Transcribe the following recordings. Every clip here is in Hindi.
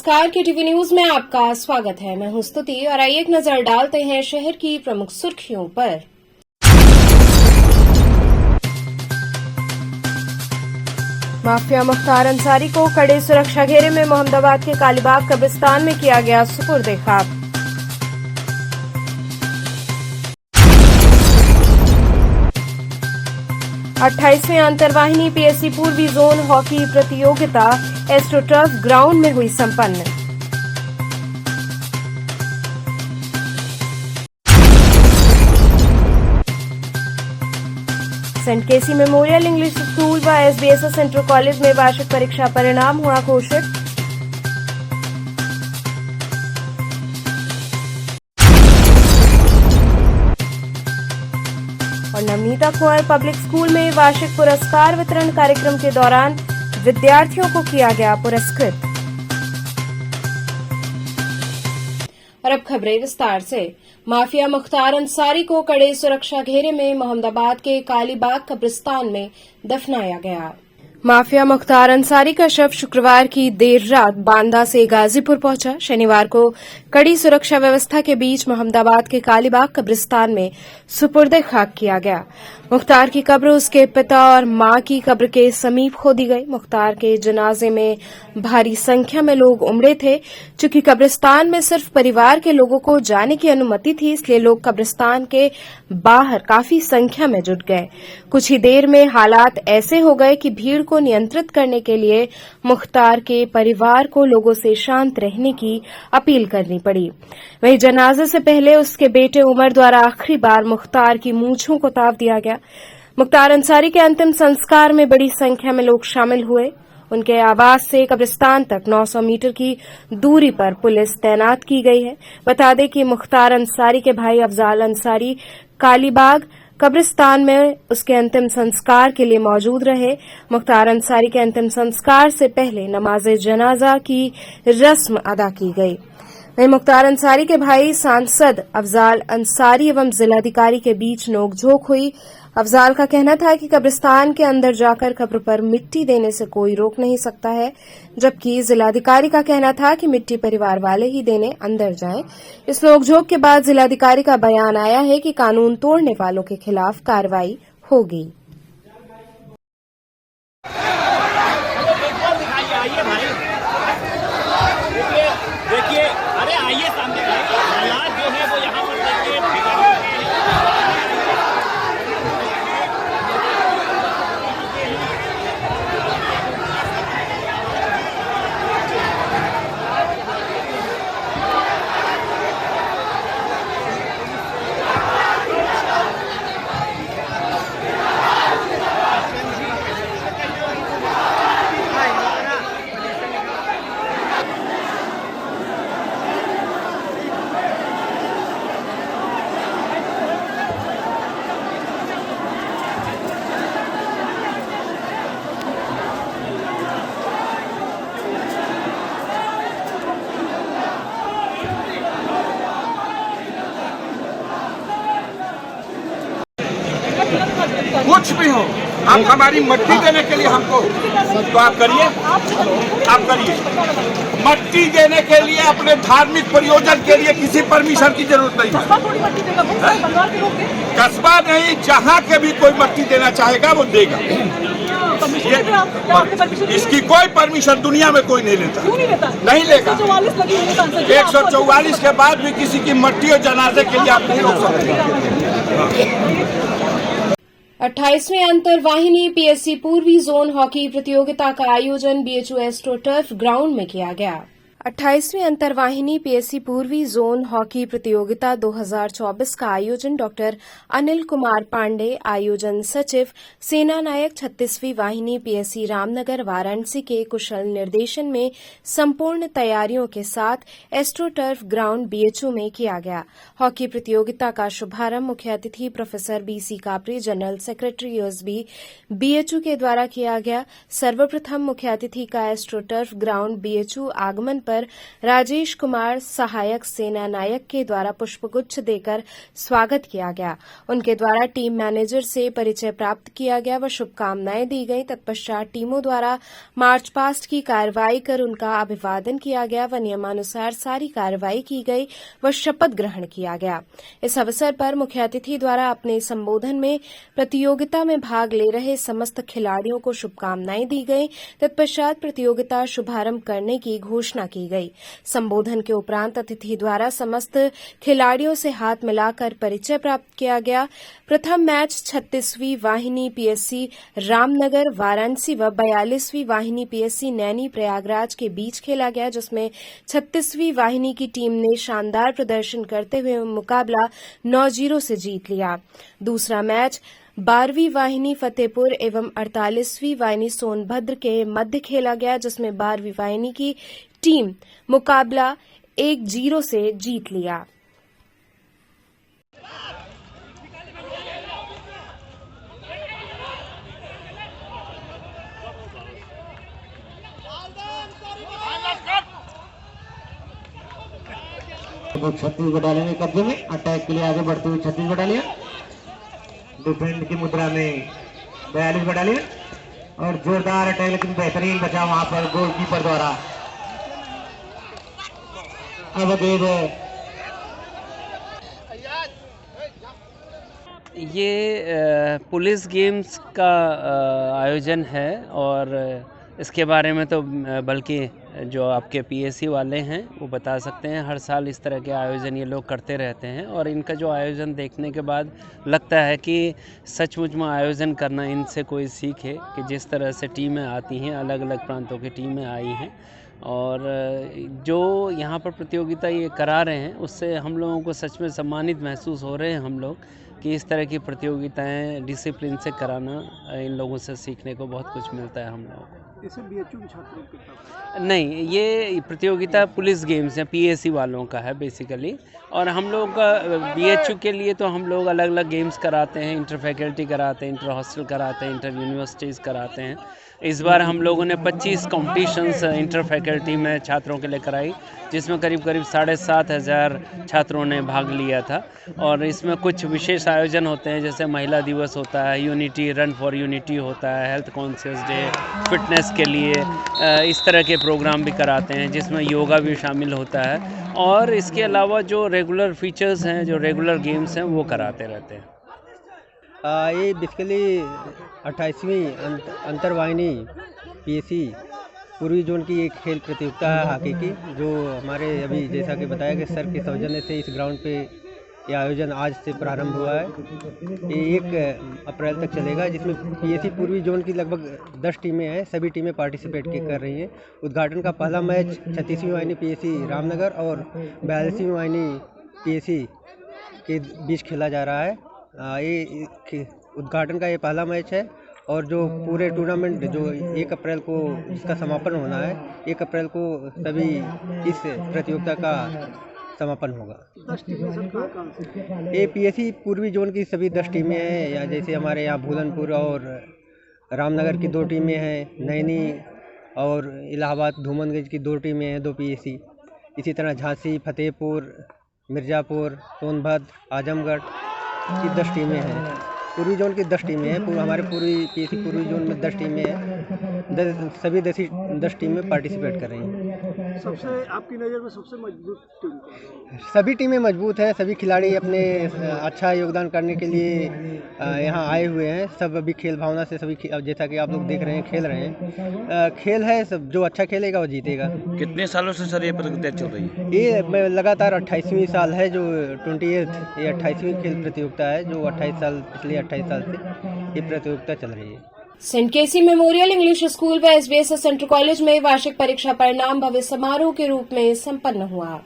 नमस्कार के टीवी न्यूज में आपका स्वागत है। मैं हूं स्तुति और आइए एक नजर डालते हैं शहर की प्रमुख सुर्खियों पर। माफिया मुख्तार अंसारी को कड़े सुरक्षा घेरे में मोहम्मदाबाद के कालीबाग कब्रिस्तान में किया गया सुपुर्द खाक। अट्ठाईसवीं अंतरवाहिनी पीएससी पूर्वी जोन हॉकी प्रतियोगिता एस्ट्रोटर्फ ग्राउंड में हुई संपन्न। सेंट केसी मेमोरियल इंग्लिश स्कूल व एसबीएसएस सेंट्रल कॉलेज में वार्षिक परीक्षा परिणाम हुआ घोषित। और नवनीता कुंवर पब्लिक स्कूल में वार्षिक पुरस्कार वितरण कार्यक्रम के दौरान विद्यार्थियों को किया गया पुरस्कृत। और अब खबरें विस्तार से। माफिया मुख्तार अंसारी को कड़े सुरक्षा घेरे में मोहम्मदाबाद के कालीबाग कब्रिस्तान में दफनाया गया। माफिया मुख्तार अंसारी का शव शुक्रवार की देर रात बांदा से गाजीपुर पहुंचा। शनिवार को कड़ी सुरक्षा व्यवस्था के बीच मोहम्मदाबाद के कालीबाग कब्रिस्तान में सुपुर्द खाक किया गया। मुख्तार की कब्र उसके पिता और मां की कब्र के समीप खोदी गई। मुख्तार के जनाजे में भारी संख्या में लोग उमड़े थे। चूंकि कब्रिस्तान में सिर्फ परिवार के लोगों को जाने की अनुमति थी, इसलिए लोग कब्रिस्तान के बाहर काफी संख्या में जुट गए। कुछ ही देर में हालात ऐसे हो गए कि भीड़ को नियंत्रित करने के लिए मुख्तार के परिवार को लोगों से शांत रहने की अपील करनी पड़ी। वहीं जनाजे से पहले उसके बेटे उमर द्वारा आखिरी बार मुख्तार की मूंछों को ताव दिया गया। मुख्तार अंसारी के अंतिम संस्कार में बड़ी संख्या में लोग शामिल हुए। उनके आवास से कब्रिस्तान तक 900 मीटर की दूरी पर पुलिस तैनात की गई है। बता दें कि मुख्तार अंसारी के भाई अफजाल अंसारी कालीबाग कब्रिस्तान में उसके अंतिम संस्कार के लिए मौजूद रहे। मुख्तार अंसारी के अंतिम संस्कार से पहले नमाज जनाजा की रस्म अदा की गई। वहीं मुख्तार अंसारी के भाई सांसद अफजाल अंसारी एवं जिलाधिकारी के बीच नोकझोंक हुई। अफजाल का कहना था कि कब्रिस्तान के अंदर जाकर कब्र पर मिट्टी देने से कोई रोक नहीं सकता है, जबकि जिलाधिकारी का कहना था कि मिट्टी परिवार वाले ही देने अंदर जाएं। इस नोकझोंक के बाद जिलाधिकारी का बयान आया है कि कानून तोड़ने वालों के खिलाफ कार्रवाई होगी। देखिए, अरे आइए सामने, हालात जो है वो यहाँ पर देखिए। कुछ भी हो, आप हमारी मट्टी देने के लिए हमको तो आप करिए, मट्टी देने के लिए अपने धार्मिक प्रयोजन के लिए किसी परमिशन की जरूरत नहीं है। कस्बा नहीं, जहाँ के भी कोई मट्टी देना चाहेगा वो देगा। इसकी कोई परमिशन दुनिया में कोई नहीं लेता, नहीं लेगा। 144 के बाद भी किसी की मट्टी और जनाजे के लिए आप नहीं रोक सकते। 28वीं अंतरवाहिनी पीएससी पूर्वी जोन हॉकी प्रतियोगिता का आयोजन बीएचयू एस्ट्रोटर्फ ग्राउंड में किया गया। 28वीं अंतरवाहिनी पीएससी पूर्वी जोन हॉकी प्रतियोगिता 2024 का आयोजन डॉक्टर अनिल कुमार पांडे, आयोजन सचिव सेना नायक 36वीं वाहिनी पीएससी रामनगर वाराणसी के कुशल निर्देशन में संपूर्ण तैयारियों के साथ एस्ट्रोटर्फ ग्राउंड बीएचयू में किया गया। हॉकी प्रतियोगिता का शुभारंभ मुख्य अतिथि प्रोफेसर बीसी कापरे, जनरल सेक्रेटरी यूएसबी बीएचयू के द्वारा किया गया। सर्वप्रथम मुख्य अतिथि का एस्ट्रोटर्फ ग्राउंड बीएचयू आगमन पर राजेश कुमार सहायक सेना नायक के द्वारा पुष्पगुच्छ देकर स्वागत किया गया। उनके द्वारा टीम मैनेजर से परिचय प्राप्त किया गया व शुभकामनाएं दी गई। तत्पश्चात टीमों द्वारा मार्च पास्ट की कार्रवाई कर उनका अभिवादन किया गया व नियमानुसार सारी कार्रवाई की गई व शपथ ग्रहण किया गया। इस अवसर पर मुख्य अतिथि द्वारा अपने संबोधन में प्रतियोगिता में भाग ले रहे समस्त खिलाड़ियों को शुभकामनाएं दी गई। तत्पश्चात प्रतियोगिता शुभारंभ करने की घोषणा की गई। संबोधन के उपरांत अतिथि द्वारा समस्त खिलाड़ियों से हाथ मिलाकर परिचय प्राप्त किया गया। प्रथम मैच 36वीं वाहिनी पीएससी रामनगर वाराणसी व 42वीं वाहिनी पीएससी नैनी प्रयागराज के बीच खेला गया, जिसमें 36वीं वाहिनी की टीम ने शानदार प्रदर्शन करते हुए मुकाबला 9-0 से जीत लिया। दूसरा मैच 12वीं वाहिनी फतेहपुर एवं 48वीं वाहिनी सोनभद्र के मध्य खेला गया, जिसमें 12वीं वाहिनी की टीम मुकाबला 1-0 से जीत लिया। छत्तीस बटालियन के कब्जे में अटैक के लिए आगे बढ़ते हुए 36 बटालियन, डिफेंड की मुद्रा में 42 बटालियन और जोरदार अटैक, लेकिन बेहतरीन बचा वहां पर गोलकीपर द्वारा। अब गेंद ये पुलिस गेम्स का आयोजन है और इसके बारे में तो बल्कि जो आपके पीएससी वाले हैं वो बता सकते हैं। हर साल इस तरह के आयोजन ये लोग करते रहते हैं और इनका जो आयोजन देखने के बाद लगता है कि सचमुच में आयोजन करना इनसे कोई सीख है कि जिस तरह से टीमें आती हैं, अलग अलग प्रांतों की टीमें आई हैं और जो यहाँ पर प्रतियोगिता ये करा रहे हैं उससे हम लोगों को सच में सम्मानित महसूस हो रहे हैं हम लोग कि इस तरह की प्रतियोगिताएं डिसिप्लिन से कराना, इन लोगों से सीखने को बहुत कुछ मिलता है हम लोगों को। इसे बीएचयू के छात्रों के नहीं, ये प्रतियोगिता पुलिस गेम्स है, पीएससी वालों का है बेसिकली। और हम लोग का बीएचयू के लिए तो हम लोग अलग अलग गेम्स कराते हैं, इंटर फैकल्टी कराते हैं, इंटर हॉस्टल कराते हैं, इंटर यूनिवर्सिटीज़ कराते हैं। इस बार हम लोगों ने 25 कॉम्पिटिशन्स इंटर फैकल्टी में छात्रों के लिए कराई, जिसमें करीब 7,500 छात्रों ने भाग लिया था। और इसमें कुछ विशेष आयोजन होते हैं, जैसे महिला दिवस होता है, यूनिटी रन फॉर यूनिटी होता है, हेल्थ कॉन्शियस डे, फिटनेस के लिए इस तरह के प्रोग्राम भी कराते हैं, जिसमें योगा भी शामिल होता है। और इसके अलावा जो रेगुलर फीचर्स हैं, जो रेगुलर गेम्स हैं, वो कराते रहते हैं। ये बेसिकली 28वीं अंतरवाहिनी पीएससी पूर्वी जोन की एक खेल प्रतियोगिता है हॉकी की, जो हमारे अभी जैसा कि बताया कि सर के सौजन्य से इस ग्राउंड पे ये आयोजन आज से प्रारंभ हुआ है। ये 1 अप्रैल तक चलेगा, जिसमें पीएससी पूर्वी जोन की लगभग 10 टीमें हैं, सभी टीमें पार्टिसिपेट कर रही हैं। उद्घाटन का पहला मैच 36वीं वाहिनी पीएससी रामनगर और 42वीं वाहिनी पीएससी के बीच खेला जा रहा है। ये उद्घाटन का ये पहला मैच है और जो पूरे टूर्नामेंट जो 1 अप्रैल को इसका समापन होना है, 1 अप्रैल को सभी इस प्रतियोगिता का समापन होगा। 10 टीमें सर कहाँ से? ये पीएससी पूर्वी जोन की सभी 10 टीमें हैं, या जैसे हमारे यहाँ भूलनपुर और रामनगर की 2 टीमें हैं, नैनी और इलाहाबाद धूमनगंज की 2 टीमें हैं, 2 पीएससी। इसी तरह झांसी, फतेहपुर, मिर्ज़ापुर, सोनभद्र, आजमगढ़ की 10 टीमें हैं। पूर्वी जोन की 10 टीमें हैं। हमारे पूर्वी पीएससी पूर्वी जोन में 10 टीमें हैं। सभी 10 टीमें पार्टिसिपेट कर रही हैं। सबसे आपकी नज़र में सबसे मजबूत टीम कौन है? सभी टीमें मजबूत हैं, सभी खिलाड़ी अपने अच्छा योगदान करने के लिए यहाँ आए हुए हैं। सब अभी खेल भावना से सभी जैसा कि आप लोग देख रहे हैं खेल रहे हैं। खेल है, सब जो अच्छा खेलेगा वो जीतेगा। कितने सालों से सर ये प्रतियोगिता चल रही है? ये लगातार 28वीं साल है, जो 28th ये 28वीं खेल प्रतियोगिता है, जो 28 साल से ये प्रतियोगिता चल रही है। सेंट केसी मेमोरियल इंग्लिश स्कूल व एसबीएस सेंट्रल कॉलेज में वार्षिक परीक्षा परिणाम भव्य समारोह के रूप में संपन्न हुआ।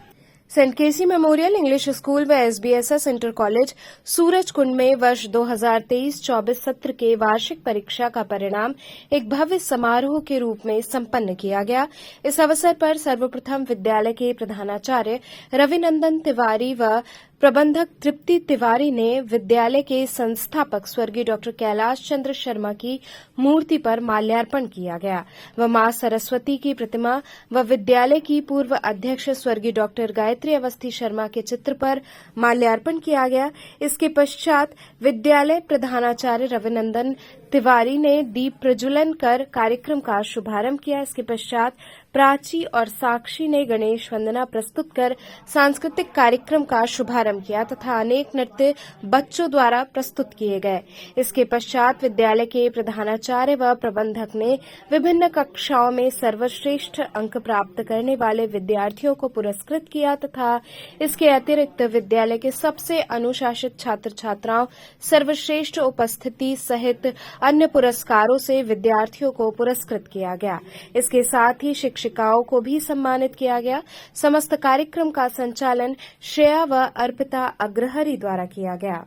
सेंट केसी मेमोरियल इंग्लिश स्कूल व एसबीएसएस इंटर कॉलेज सूरजकुंड में वर्ष 2023-24 सत्र के वार्षिक परीक्षा का परिणाम एक भव्य समारोह के रूप में संपन्न किया गया। इस अवसर पर सर्वप्रथम विद्यालय के प्रधानाचार्य रविनंदन तिवारी व प्रबंधक तृप्ति तिवारी ने विद्यालय के संस्थापक स्वर्गीय डॉक्टर कैलाश चंद्र शर्मा की मूर्ति पर माल्यार्पण किया गया व मां सरस्वती की प्रतिमा व विद्यालय की पूर्व अध्यक्ष स्वर्गीय डॉक्टर गायत्री अवस्थी शर्मा के चित्र पर माल्यार्पण किया गया। इसके पश्चात विद्यालय प्रधानाचार्य रविनंदन तिवारी ने दीप प्रज्वलन कर कार्यक्रम का शुभारंभ किया। इसके पश्चात प्राची और साक्षी ने गणेश वंदना प्रस्तुत कर सांस्कृतिक कार्यक्रम का शुभारंभ किया तथा अनेक नृत्य बच्चों द्वारा प्रस्तुत किए गए। इसके पश्चात विद्यालय के प्रधानाचार्य व प्रबंधक ने विभिन्न कक्षाओं में सर्वश्रेष्ठ अंक प्राप्त करने वाले विद्यार्थियों को पुरस्कृत किया तथा इसके अतिरिक्त विद्यालय के सबसे अनुशासित छात्र छात्राओं सर्वश्रेष्ठ उपस्थिति सहित अन्य पुरस्कारों से विद्यार्थियों को पुरस्कृत किया गया। इसके साथ ही शिक्षिकाओं को भी सम्मानित किया गया। समस्त कार्यक्रम का संचालन श्रेया व अर्पिता अग्रहरी द्वारा किया गया।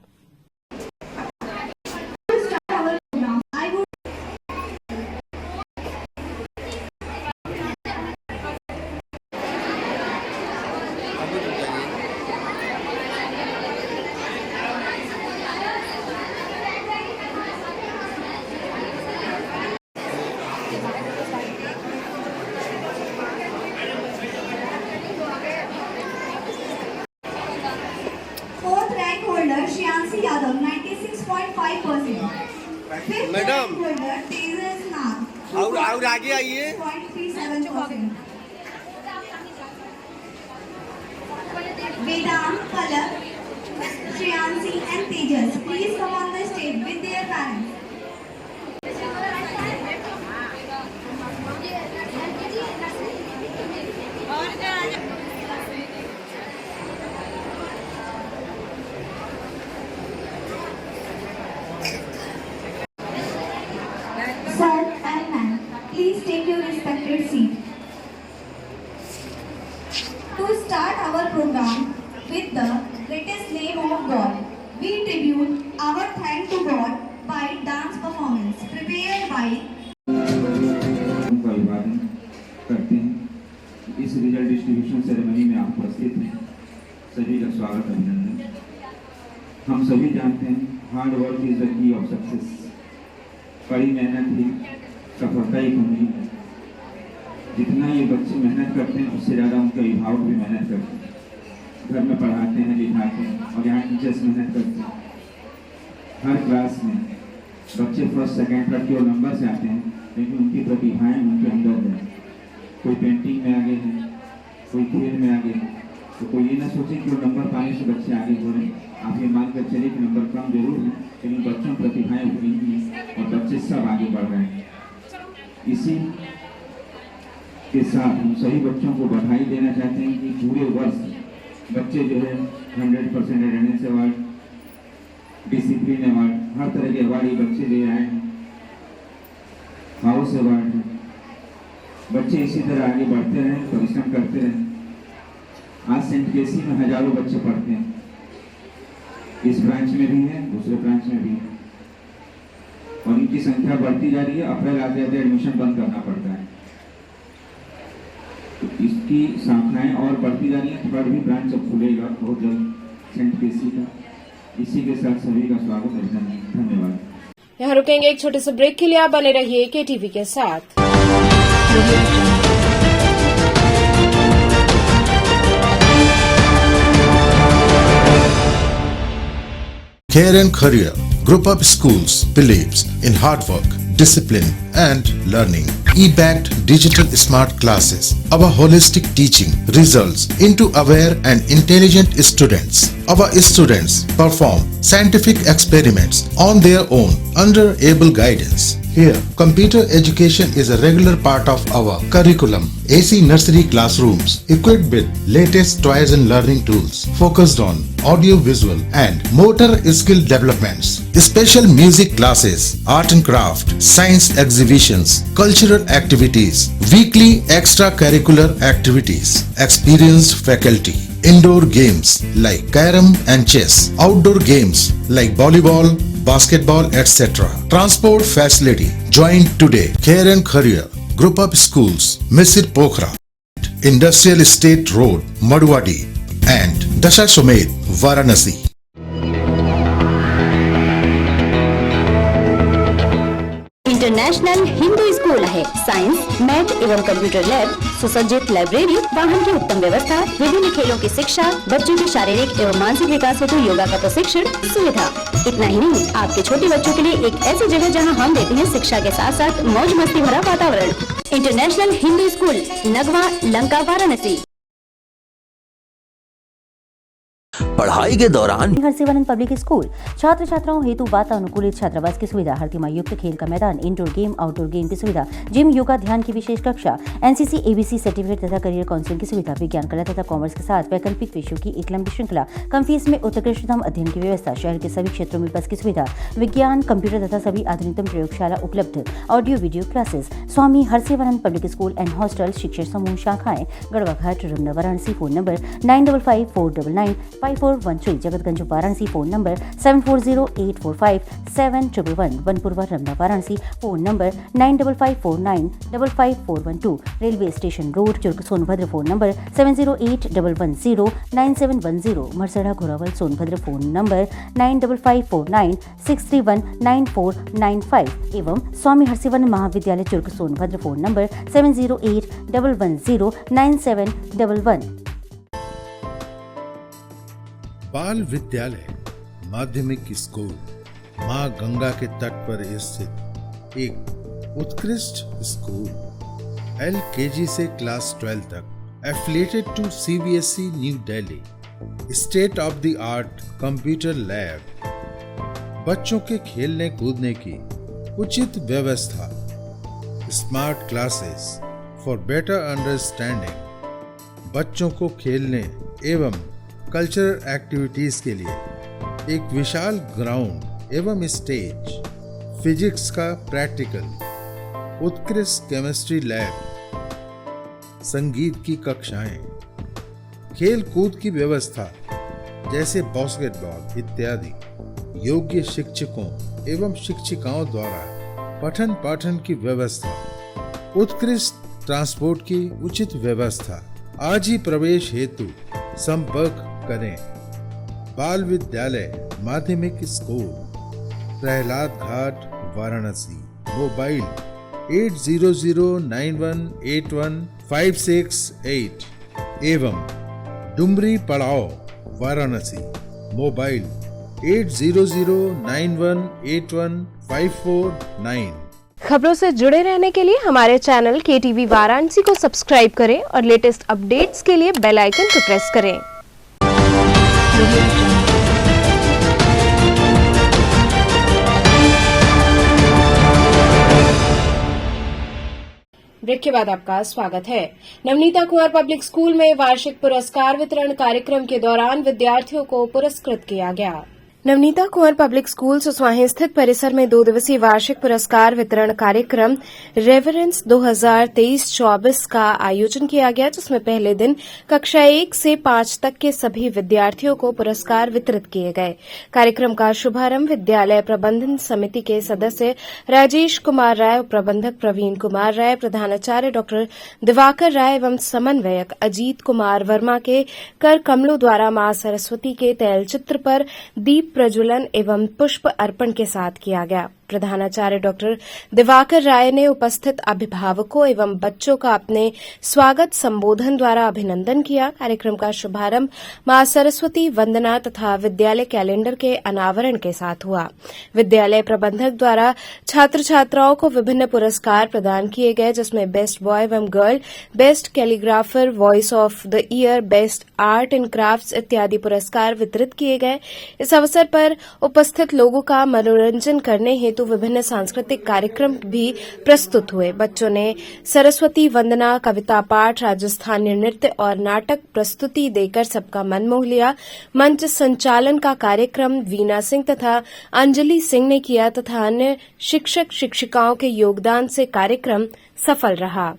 Fourth rank holder Shyansi Yadav 96.5%. Fifth rank holder Tejas Nag और आगे आइए 0.37%. Vedant, Palak, Shyansi and Tejas, please come on the stage with their parents. Sir and ma'am, please take your respected seat. To start our program with the greatest name of God, we tribute our thanks to God by dance performance prepared by का अभिवादन करते हैं। इस रिजल्ट डिस्ट्रीब्यूशन सेरेमनी में आप उपस्थित हैं, सभी का स्वागत अभिनंदन। हम सभी जानते हैं hard work is the key of success. कड़ी मेहनत ही सफलता की कुंजी है। जितना ये बच्चे मेहनत करते हैं उससे ज़्यादा उनके अभिभावक भी मेहनत करते हैं। घर में पढ़ाते हैं, लिखाते हैं और यहाँ टीचर्स मेहनत करते हैं। हर क्लास में बच्चे फर्स्ट सेकंड थर्ड की ओर नंबर से आते हैं, लेकिन उनकी प्रतिभाएं उनके अंदर है। कोई पेंटिंग में आगे है, कोई खेल में आगे है। तो कोई ये ना सोचे कि वो नंबर पाने से बच्चे आगे हो रहे हैं। आप ये मान कर चलिए कि नंबर कम जरूर है, लेकिन बच्चों में प्रतिभाएं उभरी हैं और बच्चे सब आगे बढ़ रहे हैं। इसी के साथ हम सभी बच्चों को बधाई देना चाहते हैं कि पूरे वर्ष बच्चे जो है 100% अटेंडेंस अवार्ड, डिसिप्लिन अवार्ड, हर तरह के अवार्ड ये बच्चे ले आए हैं। हाउस अवार्ड है। बच्चे इसी तरह आगे बढ़ते रहें, परिश्रम करते रहें। आज सेंट केसी में हजारों बच्चे पढ़ते हैं। इस ब्रांच में भी है, दूसरे ब्रांच में भी है और इनकी संख्या बढ़ती जा रही है। अप्रैल आते आते एडमिशन बंद करना पड़ता है, तो इसकी शाखाएं और बढ़ती जा रही हैं। थर्ड भी ब्रांच अब खुलेगा बहुत जल्द सेंट केसी का। इसी के साथ सभी का स्वागत अभिनंदन, धन्यवाद। यहाँ रुकेंगे एक छोटे से ब्रेक के लिए। आप बने रहिए केटीवी के साथ। Care and Career Group of Schools believes in hard work, discipline and learning. E-backed digital smart classes. Our holistic teaching results into aware and intelligent students. Our students perform scientific experiments on their own under able guidance. Here, computer education is a regular part of our curriculum. AC nursery classrooms equipped with latest toys and learning tools focused on audio visual and motor skill developments. Special music classes, art and craft, science exhibitions, cultural activities, weekly extracurricular activities, experienced faculty, indoor games like carom and chess, outdoor games like volleyball, basketball, etc. Transport facility. Join today. Care and Career Group of Schools, Misir Pokhara, Industrial Estate Road, Madhuwadi, and Dashasomed, Varanasi. International Hindu school आहे. सायन्स, मॅथ एवं कंप्यूटर लैब, सुसज्जित लाइब्रेरी, वाहन की उत्तम व्यवस्था, विभिन्न खेलों की शिक्षा, बच्चों के शारीरिक एवं मानसिक विकास हेतु योगा का प्रशिक्षण सुविधा. इतना ही नहीं, आपके छोटे बच्चों के लिए एक ऐसी जगह जहां हम देते हैं शिक्षा के साथ साथ मौज मस्ती भरा वातावरण. International Hindu school, Nagwa, Lanka, Varanasi. पढ़ाई के दौरान हरसिवनन पब्लिक स्कूल छात्र छात्राओं हेतु वातानुकूलित छात्रावास की सुविधा, हरतिमा युक्त खेल का मैदान, इंडोर गेम, आउटडोर गेम की सुविधा, जिम, योगा, ध्यान की विशेष कक्षा, एनसीसी, एबीसी सर्टिफिकेट तथा करियर काउंसलिंग की सुविधा, विज्ञान, कला तथा कॉमर्स के साथ वैकल्पिक विषयों की एक लंबी श्रृंखला, कम फीस में उत्कृष्टतम अध्ययन की व्यवस्था, शहर के सभी क्षेत्रों में बस की सुविधा, विज्ञान, कंप्यूटर तथा सभी आधुनिकतम प्रयोगशाला उपलब्ध, audio video classes. Swami Harsivanan public school and hostel, शिक्षण समूह शाखाएं Garhwa Ghat, Ramna, Varanasi. Phone number 9554995413. Jagatganj, Varanasi. Phone number 7408457111. Vanpurwa, Ramna, Varanasi. Phone number 9554955412. Railway station road, Churk, Sonbhadra. Phone number 7081109710. Marsara, Ghorawal, Sonbhadra. Phone number 954963199495 एवं स्वामी हरसिवन महाविद्यालय, चुर्क, सोनभद्र. Phone number 7081109711. बाल विद्यालय माध्यमिक स्कूल मां गंगा के तट पर स्थित एक उत्कृष्ट स्कूल, LKG से क्लास 12 तक, affiliated to CBSE New Delhi, state of the art computer lab, बच्चों के खेलने कूदने की उचित व्यवस्था, smart classes for better understanding, बच्चों को खेलने एवं कल्चरल एक्टिविटीज के लिए एक विशाल ग्राउंड एवं स्टेज, फिजिक्स का प्रैक्टिकल, उत्कृष्ट केमिस्ट्री लैब, संगीत की कक्षाएं, खेल कूद की व्यवस्था जैसे बास्केटबॉल इत्यादि, योग्य शिक्षकों एवं शिक्षिकाओं द्वारा पठन पाठन की व्यवस्था, उत्कृष्ट ट्रांसपोर्ट की उचित व्यवस्था. आज ही प्रवेश हेतु संपर्क करें. बाल विद्यालय माध्यमिक स्कूल, प्रहलाद घाट, वाराणसी. मोबाइल 8009181568 एवं डुमरी पड़ाव, वाराणसी. मोबाइल 8009181549. खबरों से जुड़े रहने के लिए हमारे चैनल KTV वाराणसी को सब्सक्राइब करें और लेटेस्ट अपडेट्स के लिए बेल आइकन को प्रेस करें. ब्रेक के बाद आपका स्वागत है. नवनीता कुंवर पब्लिक स्कूल में वार्षिक पुरस्कार वितरण कार्यक्रम के दौरान विद्यार्थियों को पुरस्कृत किया गया. नवनीता कुंवर पब्लिक स्कूल सुसवाही स्थित परिसर में 2 दिवसीय वार्षिक पुरस्कार वितरण कार्यक्रम रेवरेंस 2023-24 का आयोजन किया गया, जिसमें पहले दिन कक्षा 1 से 5 तक के सभी विद्यार्थियों को पुरस्कार वितरित किए गए. कार्यक्रम का शुभारंभ विद्यालय प्रबंधन समिति के सदस्य राजेश कुमार राय, प्रबंधक प्रवीण कुमार राय, प्रधानाचार्य डॉ दिवाकर राय एवं समन्वयक अजीत कुमार वर्मा के कर कमलों द्वारा मां सरस्वती के तैलचित्र पर दीप प्रज्वलन एवं पुष्प अर्पण के साथ किया गया. प्रधानाचार्य डॉक्टर दिवाकर राय ने उपस्थित अभिभावकों एवं बच्चों का अपने स्वागत संबोधन द्वारा अभिनंदन किया. कार्यक्रम का शुभारंभ मां सरस्वती वंदना तथा विद्यालय कैलेंडर के अनावरण के साथ हुआ. विद्यालय प्रबंधक द्वारा छात्र छात्राओं को विभिन्न पुरस्कार प्रदान किए गए, जिसमें बेस्ट बॉय एवं girl, best calligrapher, voice of the year, best art and crafts इत्यादि पुरस्कार वितरित किए गए. इस अवसर पर उपस्थित लोगों का मनोरंजन करने हेतु विभिन्न सांस्कृतिक कार्यक्रम भी प्रस्तुत हुए. बच्चों ने सरस्वती वंदना, कविता पाठ, राजस्थानी नृत्य और नाटक प्रस्तुति देकर सबका मन मोह लिया. मंच संचालन का कार्यक्रम वीना सिंह तथा अंजलि सिंह ने किया तथा अन्य शिक्षक शिक्षिकाओं के योगदान से कार्यक्रम सफल रहा.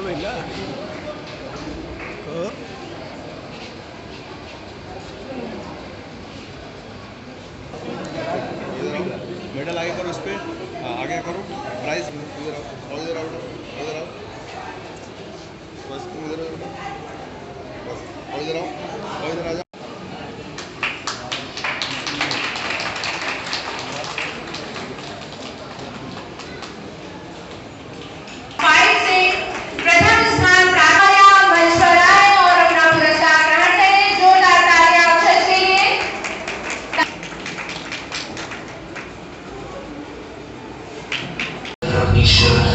मेडल आगे करो, इस पे आगे करो, प्राइज इधर आओ, इधर आओ, इधर आओ, बस तुम इधर आओ, बस इधर आओ, इधर आ जाओ।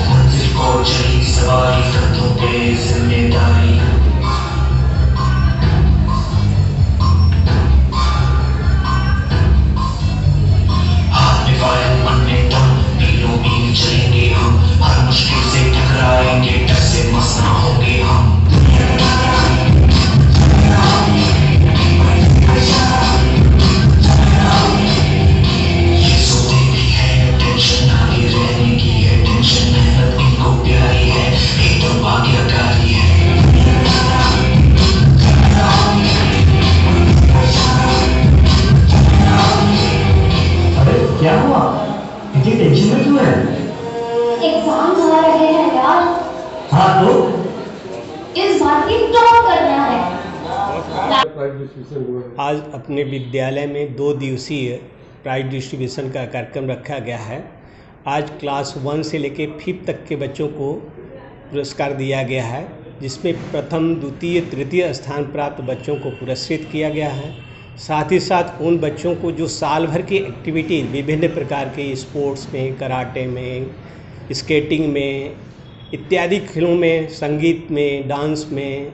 मंजिल को चली सवारी, कंधों पे जिम्मेदारी। हाथ में वायु, मन में दम, मीलों मील चलेंगे हम, हर मुश्किल से टकराएंगे, डर से मस ना होंगे हम। ये सोते भी है, टेंशन आगे रहने की है, टेंशन मेहनत इनको प्यारी है, एकदम भाग्यकारी है। अरे क्या हुआ, इतनी टेंशन में क्यों है? एग्जाम आ रहे हैं यार। हाँ तो इस बार की टॉप करना है। आज अपने विद्यालय में 2 दिवसीय प्राइज डिस्ट्रीब्यूशन का कार्यक्रम रखा गया है। आज क्लास 1 से लेकर 5th तक के बच्चों को पुरस्कार दिया गया है, जिसमें प्रथम, द्वितीय, तृतीय स्थान प्राप्त बच्चों को पुरस्कृत किया गया है। साथ ही साथ उन बच्चों को जो साल भर की एक्टिविटी विभिन्न प्रकार के स्पोर्ट्स में, कराटे में, स्केटिंग में, इत्यादि खेलों में, संगीत में, डांस में,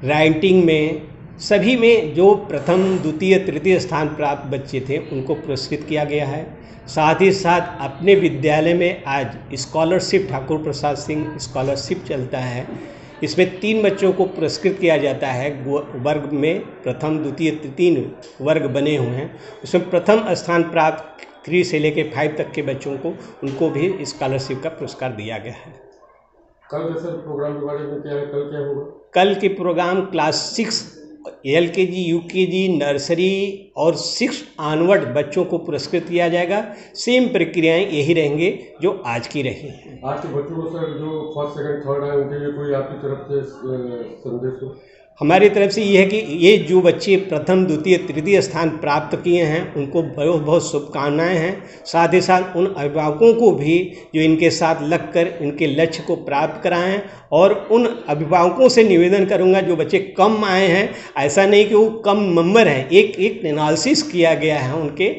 राइटिंग में, सभी में जो प्रथम, द्वितीय, तृतीय स्थान प्राप्त बच्चे थे उनको पुरस्कृत किया गया है। साथ ही साथ अपने विद्यालय में आज स्कॉलरशिप, ठाकुर प्रसाद सिंह स्कॉलरशिप चलता है। इसमें 3 बच्चों को पुरस्कृत किया जाता है। वर्ग में प्रथम, द्वितीय, 3 वर्ग बने हुए हैं। उसमें प्रथम स्थान प्राप्त 3 से लेकर 5 तक के बच्चों को, उनको भी स्कॉलरशिप का पुरस्कार दिया गया है। कल का सर प्रोग्राम के बारे में क्या है, कल क्या होगा? कल के program class 6, LKG, UKG, nursery और 6 ऑनवर्ड बच्चों को पुरस्कृत किया जाएगा। सेम प्रक्रियाएं यही रहेंगे जो आज की रही हैं। आज के बच्चों को सर जो फर्स्ट, सेकंड, थर्ड आए उनके लिए कोई आपकी तरफ से संदेश हो? हमारी तरफ से ये है कि ये जो बच्चे प्रथम, द्वितीय, तृतीय स्थान प्राप्त किए हैं उनको बहुत बहुत शुभकामनाएं हैं। साथ ही साथ उन अभिभावकों को भी जो इनके साथ लगकर इनके लक्ष्य को प्राप्त कराएं, और उन अभिभावकों से निवेदन करूंगा जो बच्चे कम आए हैं, ऐसा नहीं कि वो कम नंबर हैं, एक एनालिसिस किया गया है उनके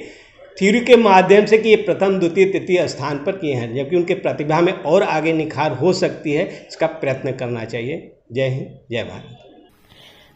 थ्योरी के माध्यम से कि ये प्रथम, द्वितीय, तृतीय स्थान पर किए हैं, जबकि उनके प्रतिभा में और आगे निखार हो सकती है। इसका प्रयत्न करना चाहिए। जय हिंद, जय भारत।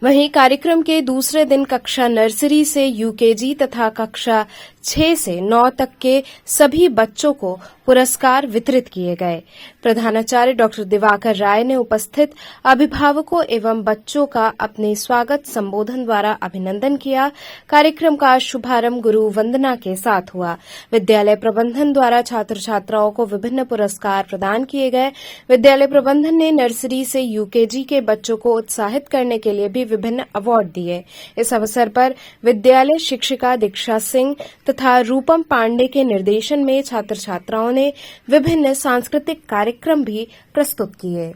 वहीं कार्यक्रम के दूसरे दिन कक्षा नर्सरी से UKG तथा कक्षा 6 से 9 तक के सभी बच्चों को पुरस्कार वितरित किए गए। प्रधानाचार्य डॉक्टर दिवाकर राय ने उपस्थित अभिभावकों एवं बच्चों का अपने स्वागत संबोधन द्वारा अभिनंदन किया। कार्यक्रम का शुभारंभ गुरु वंदना के साथ हुआ। विद्यालय प्रबंधन द्वारा छात्र छात्राओं को विभिन्न पुरस्कार प्रदान किए गए। विद्यालय प्रबंधन ने नर्सरी से UKG के बच्चों को उत्साहित करने के लिए भी विभिन्न अवार्ड दिए। इस अवसर पर विद्यालय शिक्षिका दीक्षा सिंह तथा रूपम पांडे के निर्देशन में छात्र छात्राओं ने विभिन्न सांस्कृतिक कार्यक्रम भी प्रस्तुत किए।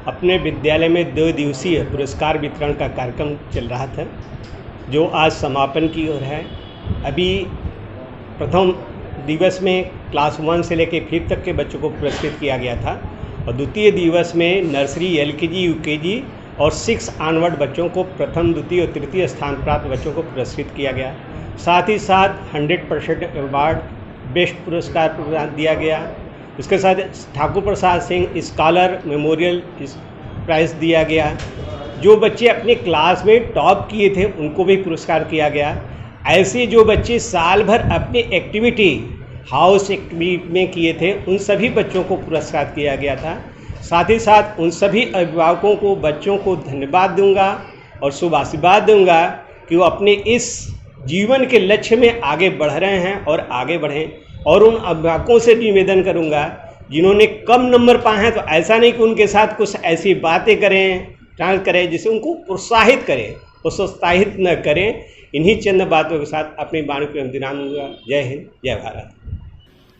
अपने विद्यालय में 2 दिवसीय पुरस्कार वितरण का कार्यक्रम चल रहा था, जो आज समापन की ओर है। अभी प्रथम दिवस में क्लास 1 से लेकर 5th तक के बच्चों को पुरस्कृत किया गया था, और द्वितीय दिवस में नर्सरी, LKG, UKG और 6 ऑनवर्ड बच्चों को प्रथम, द्वितीय और तृतीय स्थान प्राप्त बच्चों को पुरस्कृत किया गया। साथ ही साथ 100% अवार्ड, बेस्ट पुरस्कार प्रदान दिया गया। इसके साथ Thakur Prasad Singh scholar memorial price दिया गया। जो बच्चे अपने क्लास में टॉप किए थे उनको भी पुरस्कार किया गया। ऐसे जो बच्चे साल भर अपनी एक्टिविटी हाउस एक्टिविटी में किए थे उन सभी बच्चों को पुरस्कार किया गया था। साथ ही साथ उन सभी अभिभावकों को, बच्चों को धन्यवाद दूंगा और शुभ आशीर्वाद दूंगा कि वो अपने इस जीवन के लक्ष्य में आगे बढ़ रहे हैं और आगे बढ़ें। और उन अभिभावकों से भी निवेदन करूंगा जिन्होंने कम नंबर पाए हैं तो ऐसा नहीं कि उनके साथ कुछ ऐसी बातें करें जिससे उनको प्रोत्साहित करें, प्रोत्साहित न करें। इन्हीं चंद बातों के साथ अपनी वाणी को विराम दूंगा। जय हिंद, जय भारत।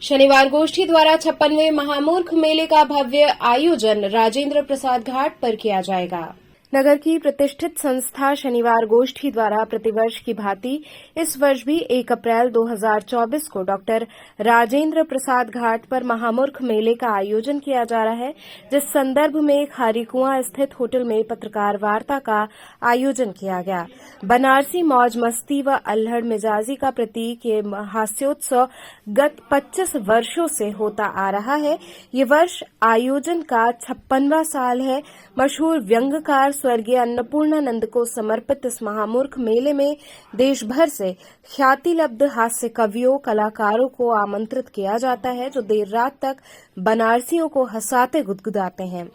शनिवार गोष्ठी द्वारा 56वें महामूर्ख मेले का भव्य आयोजन राजेंद्र प्रसाद घाट पर किया जाएगा। नगर की प्रतिष्ठित संस्था शनिवार गोष्ठी द्वारा प्रतिवर्ष की भांति इस वर्ष भी 1 अप्रैल 2024 को डॉक्टर राजेंद्र प्रसाद घाट पर महामूर्ख मेले का आयोजन किया जा रहा है, जिस संदर्भ में खारीकुआं स्थित होटल में पत्रकार वार्ता का आयोजन किया गया। बनारसी मौज मस्ती व अल्हड़ मिजाजी का प्रतीक ये हास्योत्सव गत 25 वर्षों से होता आ रहा है। ये वर्ष आयोजन का 56वां साल है। मशहूर व्यंग्यकार स्वर्गीय अन्नपूर्णानंद को समर्पित इस महामूर्ख मेले में देश भर से ख्यातिलब्ध हास्य कवियों, कलाकारों को आमंत्रित किया जाता है, जो देर रात तक बनारसियों को हंसाते गुदगुदाते हैं।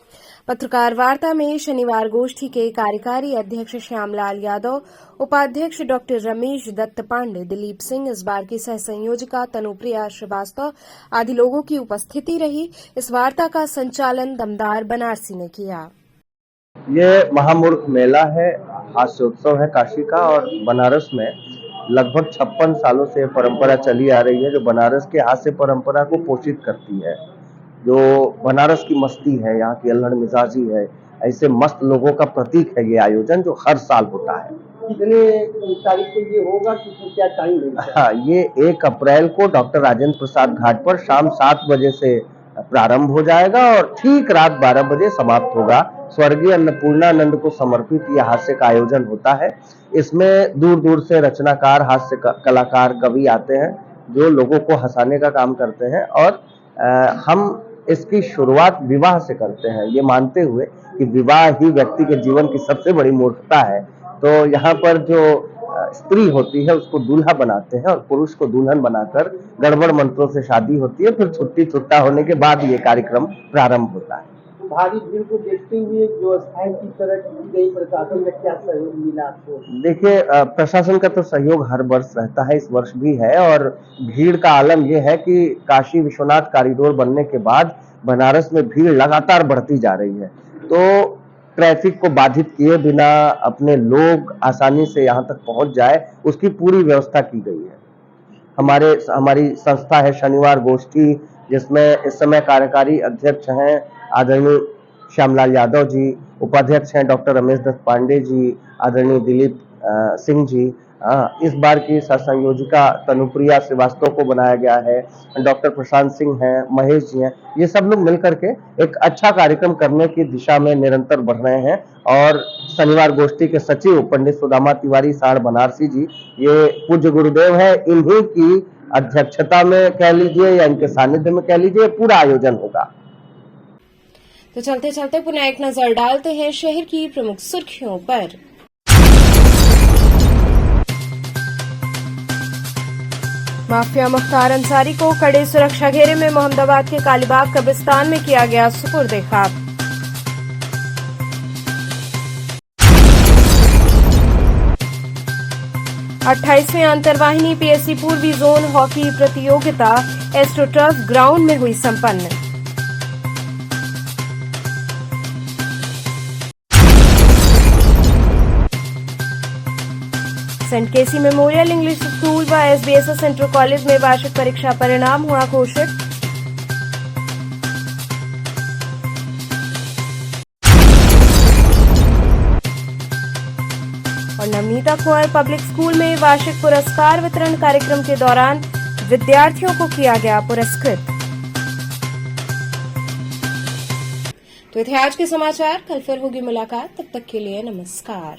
पत्रकार वार्ता में शनिवार गोष्ठी के कार्यकारी अध्यक्ष श्यामलाल यादव, उपाध्यक्ष डॉक्टर रमेश दत्त पांडे, दिलीप सिंह, इस बार की सह संयोजिका तनुप्रिया श्रीवास्तव आदि लोगों की उपस्थिति रही। इस वार्ता का संचालन दमदार बनारसी ने किया। ये महामूर्ख मेला है, हास्योत्सव है काशी का, और बनारस में लगभग 56 सालों से परंपरा चली आ रही है, जो बनारस के हास्य परंपरा को पोषित करती है। जो बनारस की मस्ती है, यहाँ की अल्हड़ मिजाजी है, ऐसे मस्त लोगों का प्रतीक है ये आयोजन, जो हर साल होता है। कितने तारीख को ये होगा, क्या टाइम है? हाँ, ये 1 अप्रैल को डॉक्टर राजेंद्र प्रसाद घाट पर शाम 7 बजे से प्रारंभ हो जाएगा और ठीक रात 12 बजे समाप्त होगा। स्वर्गीय अन्नपूर्णानंद को समर्पित यह हास्य का आयोजन होता है। इसमें दूर दूर से रचनाकार, हास्य कलाकार, कवि आते हैं जो लोगों को हंसाने का काम करते हैं। और हम इसकी शुरुआत विवाह से करते हैं, ये मानते हुए कि विवाह ही व्यक्ति के जीवन की सबसे बड़ी मूर्खता है। तो यहाँ पर जो स्त्री होती है उसको दूल्हा बनाते हैं और पुरुष को दुल्हन बनाकर गड़बड़ मंत्रों से शादी होती है। फिर छुट्टी छुट्टा होने के बाद ये कार्यक्रम प्रारंभ होता है। भारी भीड़ को देखते हुए व्यवस्थाएं की तरह की गई, प्रशासन का क्या सहयोग मिला आपको? देखिए, प्रशासन का तो सहयोग हर वर्ष रहता है, इस वर्ष भी है। और भीड़ का आलम यह है कि काशी विश्वनाथ कॉरिडोर बनने के बाद बनारस में भीड़ लगातार बढ़ती जा रही है। तो ट्रैफिक को बाधित किए बिना अपने लोग आसानी से यहाँ तक पहुँच जाए, उसकी पूरी व्यवस्था की गई है। हमारी संस्था है शनिवार गोष्ठी, जिसमें इस समय कार्यकारी अध्यक्ष हैं आदरणीय श्यामलाल यादव जी, उपाध्यक्ष हैं डॉक्टर रमेश दत्त पांडे जी, आदरणीय दिलीप सिंह जी। इस बार की सहसंयोजिका तनुप्रिया श्रीवास्तव को बनाया गया है, डॉक्टर प्रशांत सिंह हैं, महेश जी हैं। ये सब लोग मिलकर के एक अच्छा कार्यक्रम करने की दिशा में निरंतर बढ़ रहे हैं। और शनिवार गोष्ठी के सचिव पंडित सुदामा तिवारी साढ़ बनारसी जी, ये पूज्य गुरुदेव है, इन्हीं की अध्यक्षता में कह लीजिए या इनके सानिध्य में कह लीजिए पूरा आयोजन होगा। तो चलते चलते पुनः एक नजर डालते हैं शहर की प्रमुख सुर्खियों पर। माफिया मुख्तार अंसारी को कड़े सुरक्षा घेरे में मोहम्मदाबाद के कालीबाग कब्रिस्तान में किया गया सुपुर्द खाक। अट्ठाईसवीं अंतरवाहिनी पीएससी पूर्वी जोन हॉकी प्रतियोगिता एस्ट्रोटर्फ ग्राउंड में हुई संपन्न। सेंट केसी मेमोरियल इंग्लिश स्कूल व एसबीएसएस सेंट्रल कॉलेज में वार्षिक परीक्षा परिणाम हुआ घोषित। और नवनीता कुंवर पब्लिक स्कूल में वार्षिक पुरस्कार वितरण कार्यक्रम के दौरान विद्यार्थियों को किया गया पुरस्कृत। तो ये थे आज के समाचार, कल फिर होगी मुलाकात, तब तक के लिए नमस्कार।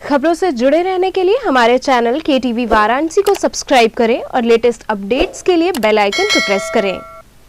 खबरों से जुड़े रहने के लिए हमारे चैनल KTV वाराणसी को सब्सक्राइब करें और लेटेस्ट अपडेट्स के लिए बेल आइकन को प्रेस करें।